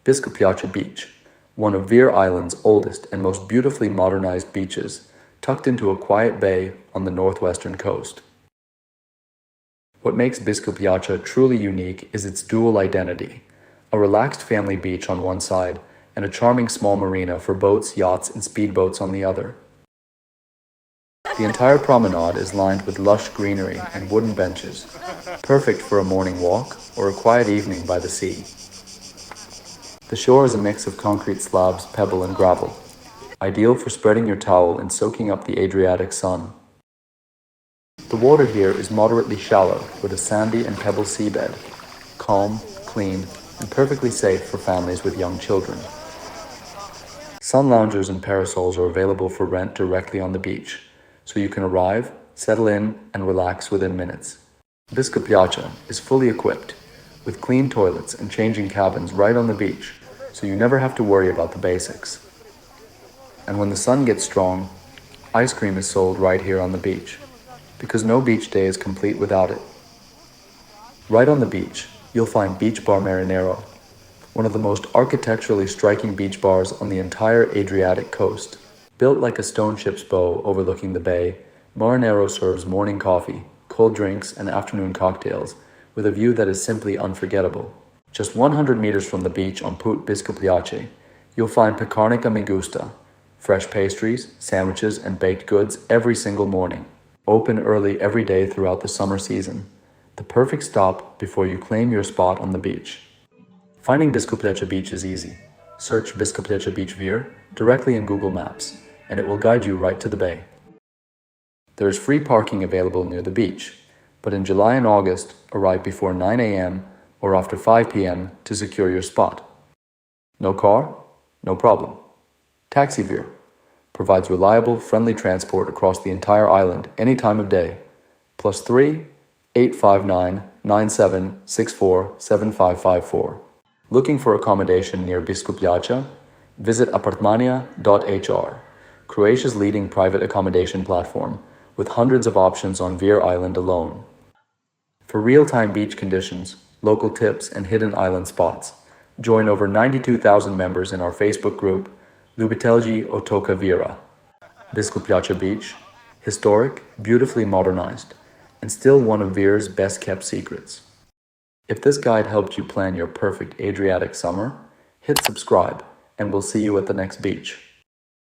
Biskupljača Beach, one of Vir Island's oldest and most beautifully modernized beaches, tucked into a quiet bay on the northwestern coast. What makes Biskupljača truly unique is its dual identity, a relaxed family beach on one side and a charming small marina for boats, yachts, and speedboats on the other. The entire promenade is lined with lush greenery and wooden benches, perfect for a morning walk or a quiet evening by the sea. The shore is a mix of concrete slabs, pebble, and gravel, ideal for spreading your towel and soaking up the Adriatic sun. The water here is moderately shallow with a sandy and pebble seabed, calm, clean, and perfectly safe for families with young children. Sun loungers and parasols are available for rent directly on the beach, so you can arrive, settle in, and relax within minutes. Biskupljača is fully equipped, with clean toilets and changing cabins right on the beach, so you never have to worry about the basics. And when the sun gets strong, ice cream is sold right here on the beach, because no beach day is complete without it. Right on the beach, you'll find Beach Bar Marinero, one of the most architecturally striking beach bars on the entire Adriatic coast. Built like a stone ship's bow overlooking the bay, Marinero serves morning coffee, cold drinks, and afternoon cocktails, with a view that is simply unforgettable. Just 100 meters from the beach on Put Biskupljača, you'll find Pekara and Gusta, fresh pastries, sandwiches, and baked goods every single morning. Open early every day throughout the summer season. The perfect stop before you claim your spot on the beach. Finding Biskupljača Beach is easy. Search Biskupljača Beach Vir directly in Google Maps, and it will guide you right to the bay. There is free parking available near the beach, but in July and August, arrive before 9 a.m. or after 5 p.m. to secure your spot. No car? No problem. Taxi Vir provides reliable, friendly transport across the entire island any time of day. +3 859 9764 7554. Looking for accommodation near Biskupljača? Visit Apartmanija.hr, Croatia's leading private accommodation platform, with hundreds of options on Vir Island alone. For real-time beach conditions, local tips, and hidden island spots, join over 92,000 members in our Facebook group, Ljubitelji Otoka Vira. Biskupljača Beach, historic, beautifully modernized, and still one of Vir's best-kept secrets. If this guide helped you plan your perfect Adriatic summer, hit subscribe, and we'll see you at the next beach.